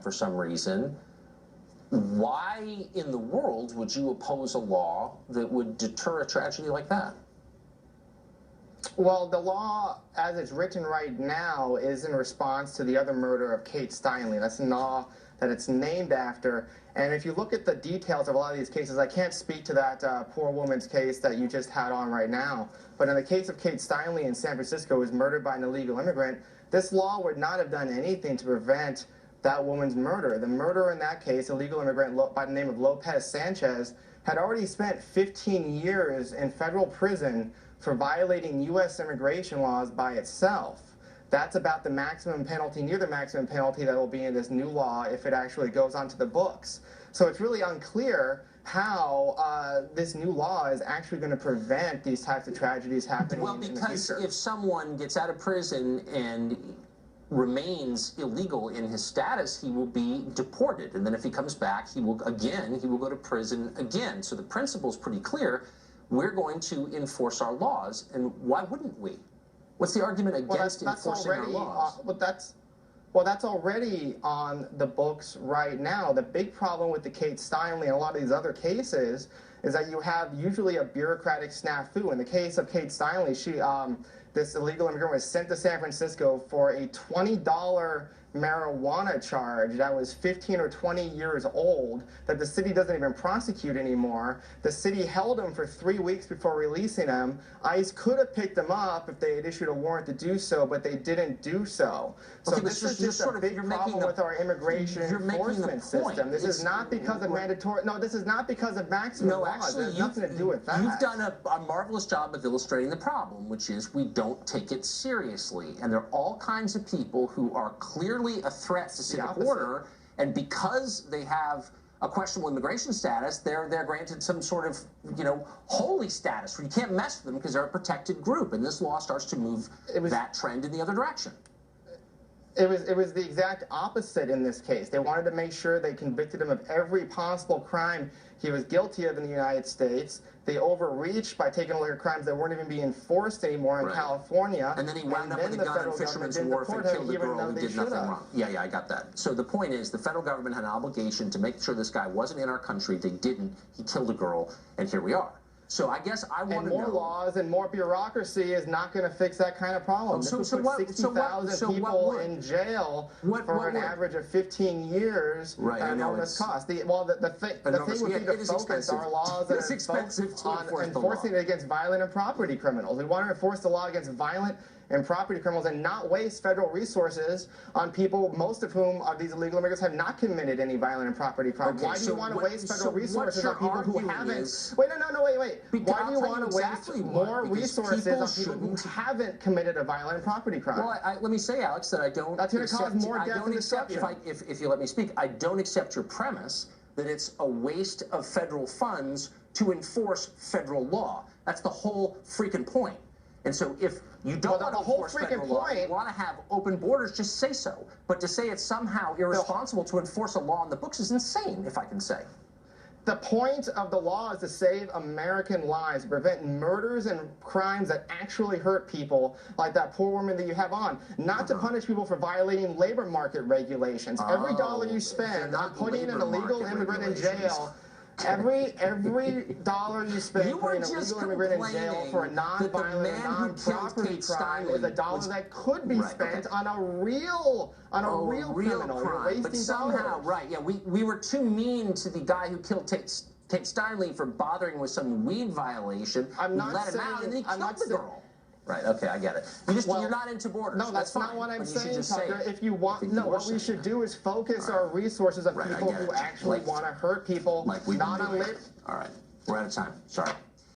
for some reason, why in the world would you oppose a law that would deter a tragedy like that? Well, the law, as it's written right now, is in response to the other murder of Kate Steinle. That's the law that it's named after. And if you look at the details of a lot of these cases, I can't speak to that poor woman's case that you just had on right now. But in the case of Kate Steinle in San Francisco, who was murdered by an illegal immigrant, this law would not have done anything to prevent that woman's murder. The murderer in that case, illegal immigrant by the name of Lopez Sanchez, had already spent 15 years in federal prison for violating U.S. immigration laws by itself. That's about the maximum penalty, near the maximum penalty that will be in this new law if it actually goes onto the books. So it's really unclear how this new law is actually going to prevent these types of tragedies happening in the future. Well, because if someone gets out of prison and remains illegal in his status, he will be deported. And then if he comes back, he will go to prison again. So the principle is pretty clear. We're going to enforce our laws, and why wouldn't we? What's the argument against enforcing our laws? That's already on the books right now. The big problem with the Kate Steinle and a lot of these other cases is that you have usually a bureaucratic snafu. In the case of Kate Steinle, this illegal immigrant was sent to San Francisco for a $20 marijuana charge that was 15 or 20 years old that the city doesn't even prosecute anymore. The city held him for 3 weeks before releasing him. ICE could have picked him up if they had issued a warrant to do so, but they didn't do so. So this is just a big problem with our immigration enforcement system. This is not because of mandatory, no, this is not because of maximum laws. It has nothing to do with that. You've done a marvelous job of illustrating the problem, which is we don't take it seriously. And there are all kinds of people who are clearly a threat to civic order, and because they have a questionable immigration status, they're granted some sort of, holy status where you can't mess with them because they're a protected group. And this law starts to move that trend in the other direction. It was the exact opposite in this case. They wanted to make sure they convicted him of every possible crime he was guilty of in the United States. They overreached by taking a look at crimes that weren't even being enforced anymore in California. And then he wound up with a gun in Fisherman's Wharf and killed a girl who did nothing wrong. Yeah, I got that. So the point is the federal government had an obligation to make sure this guy wasn't in our country. They didn't. He killed a girl, and here we are. So I guess I want to know. And more laws and more bureaucosity is not going to fix that kind of problem. This would put 60,000 people in jail for an average of 15 years at enormous cost. The thing would be to focus our laws that are focused on enforcing it against violent and property criminals. We want to enforce the law against violent and property criminals and not waste federal resources on people, most of whom are these illegal immigrants have not committed any violent and property crimes. Why do you want to waste federal resources on people who haven't? Wait. Why do you want to waste more resources on people who haven't committed a violent and property crime? Well, let me say, Alex, that I don't. That's going to cause more death and destruction. If you let me speak, I don't accept your premise that it's a waste of federal funds to enforce federal law. That's the whole freaking point. And so if you don't want to enforce federal law, you want to have open borders, just say so. But to say it's somehow irresponsible to enforce a law on the books is insane, if I can say. The point of the law is to save American lives, prevent murders and crimes that actually hurt people, like that poor woman that you have on, not to punish people for violating labor market regulations. Every dollar you spend on putting an illegal immigrant in jail, every dollar you spend putting an illegal immigrant in jail for a non-violent and non-property crime is a dollar that could be spent on a real criminal. You're wasting but somehow, we were too mean to the guy who killed Kate Steinle for bothering with some weed violation. We let him out and then he killed the girl. Right, okay, I get it. You're not into borders. No, that's not what I'm saying, Tucker. If you want, what we should do is focus our resources on people who actually want to hurt people, not on labor. All right, we're out of time. Sorry.